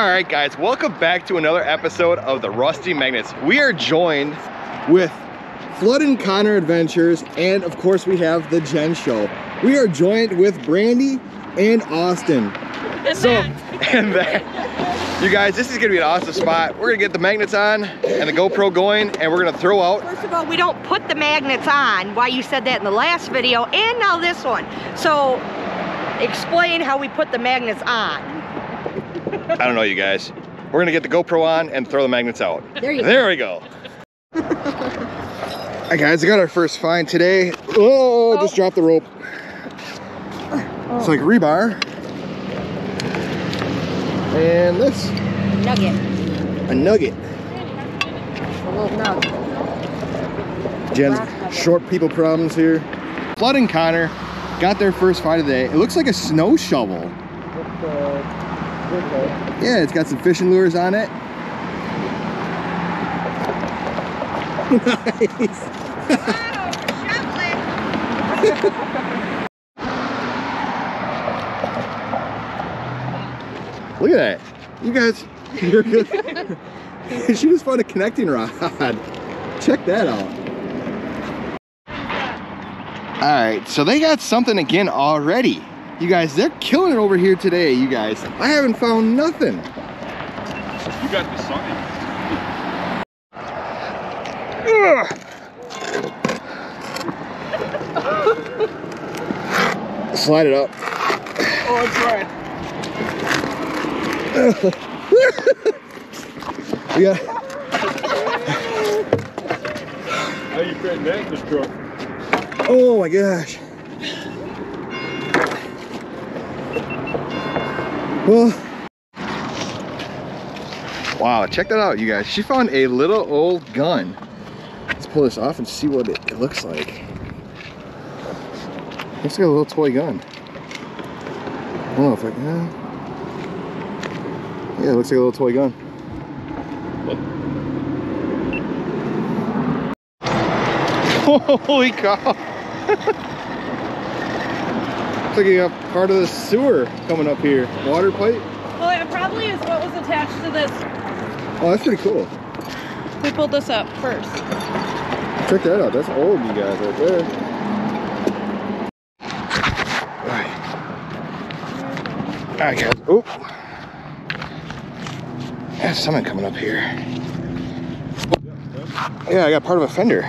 All right, guys, welcome back to another episode of the Rusty Magnets. We are joined with Flood and Connor Adventures, and of course we have the Jen Show. We are joined with Brandy and Austin. And that. You guys, this is gonna be an awesome spot. We're gonna get the magnets on and the GoPro going, and we're gonna throw out. First of all, we don't put the magnets on. Why you said that in the last video, and now this one. So, explain how we put the magnets on. I don't know, you guys. We're gonna get the GoPro on and throw the magnets out. There we go. Alright guys, I got our first find today. Oh, just dropped the rope. It's like rebar. And this. Nugget. A nugget. A little nugget. Jen's short people problems here. Flood and Connor got their first find of the day. It looks like a snow shovel. Yeah, it's got some fishing lures on it. Nice. Look at that. You guys, you're good. She just found a connecting rod. Check that out. All right, so they got something again already. You guys, they're killing it over here today, you guys. I haven't found nothing. You got the sign. Slide it up. Oh, it's right. Yeah. How you fitting that in this truck? Oh my gosh. Well, wow, check that out, you guys. She found a little old gun. Let's pull this off and see what it looks like. Looks like a little toy gun. I don't know if I can. Yeah, it looks like a little toy gun. Holy cow! Looks like you got part of the sewer coming up here. Water pipe? Well, it probably is what was attached to this. Oh, that's pretty cool. We pulled this up first. Check that out. That's old, you guys, right there. Alright. Alright, guys. Oh. There's something coming up here. Yeah, I got part of a fender.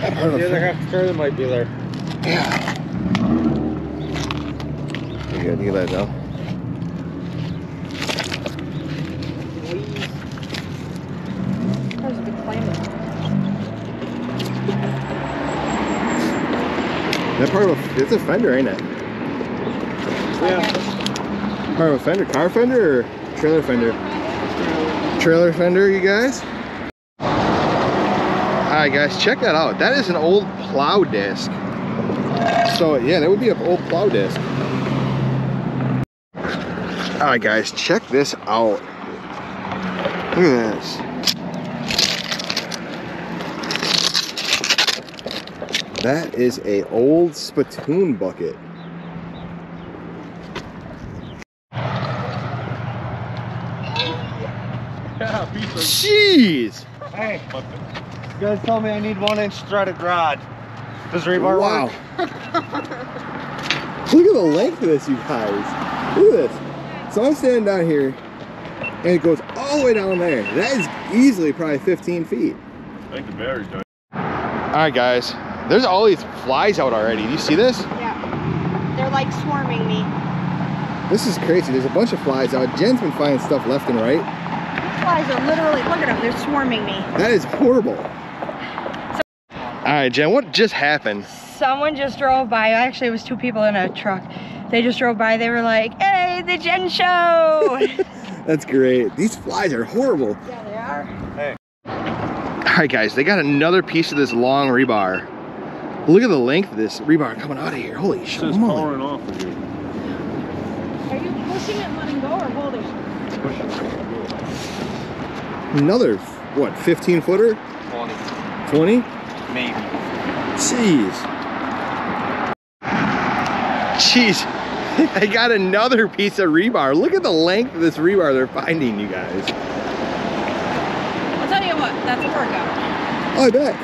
The other half further might be there. Yeah. You good? You can let it go. There's a big flame. That part of a, it's a fender, ain't it? Yeah. Part of a fender, car fender or trailer fender? Trailer fender, you guys. Alright guys, check that out. That is an old plow disc. So yeah, that would be an old plow disc. Alright guys, check this out. Look at this. That is a old spittoon bucket. Yeah, piece of. Jeez! Hey, you guys told me I need 1-inch threaded rod. Does rebar Wow. work? Look at the length of this, you guys. Look at this. So I'm standing down here, and it goes all the way down there. That is easily probably 15 feet. I think the battery's done. All right, guys. There's all these flies out already. Do you see this? Yeah. They're like swarming me. This is crazy. There's a bunch of flies out. Jen's been finding stuff left and right. These flies are literally, look at them, they're swarming me. That is horrible. All right, Jen, what just happened? Someone just drove by. Actually, it was two people in a truck. They just drove by. They were like, hey, the Jen Show. That's great. These flies are horrible. Yeah, they are. Hey. All right, guys, they got another piece of this long rebar. Look at the length of this rebar coming out of here. Holy shit. It's pouring off of you. Are you pushing it and letting go or holding? Another, what, 15 footer? 20. 20? Maybe. Jeez. Jeez. I got another piece of rebar. Look at the length of this rebar they're finding, you guys. I'll tell you what, that's a workout. Oh, I bet.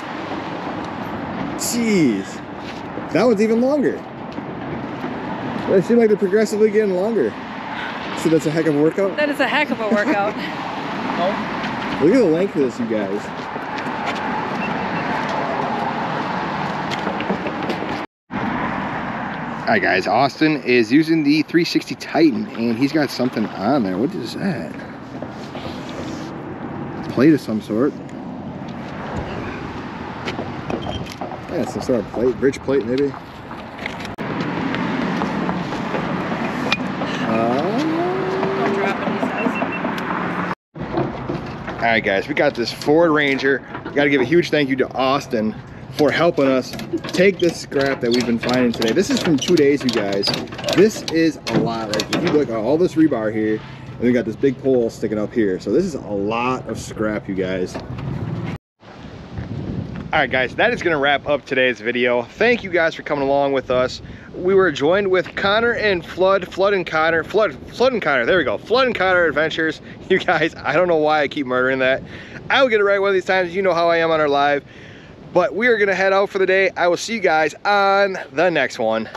Jeez. That one's even longer. They seem like they're progressively getting longer. So that's a heck of a workout. That is a heck of a workout. Look at the length of this, you guys. Alright guys, Austin is using the 360 Titan and he's got something on there. What is that? Plate of some sort. Yeah, some sort of plate, bridge plate maybe. Don't drop it, he says. Alright guys, we got this Ford Ranger. Gotta give a huge thank you to Austin for helping us take this scrap that we've been finding today. This is from 2 days, you guys. This is a lot. Like if you look at all this rebar here, and we got this big pole sticking up here. So this is a lot of scrap, you guys. Alright guys, that is gonna wrap up today's video. Thank you guys for coming along with us. We were joined with Connor and Flood and Connor, there we go. Flood and Connor Adventures. You guys, I don't know why I keep murdering that. I will get it right one of these times. You know how I am on our live. But we are gonna head out for the day. I will see you guys on the next one.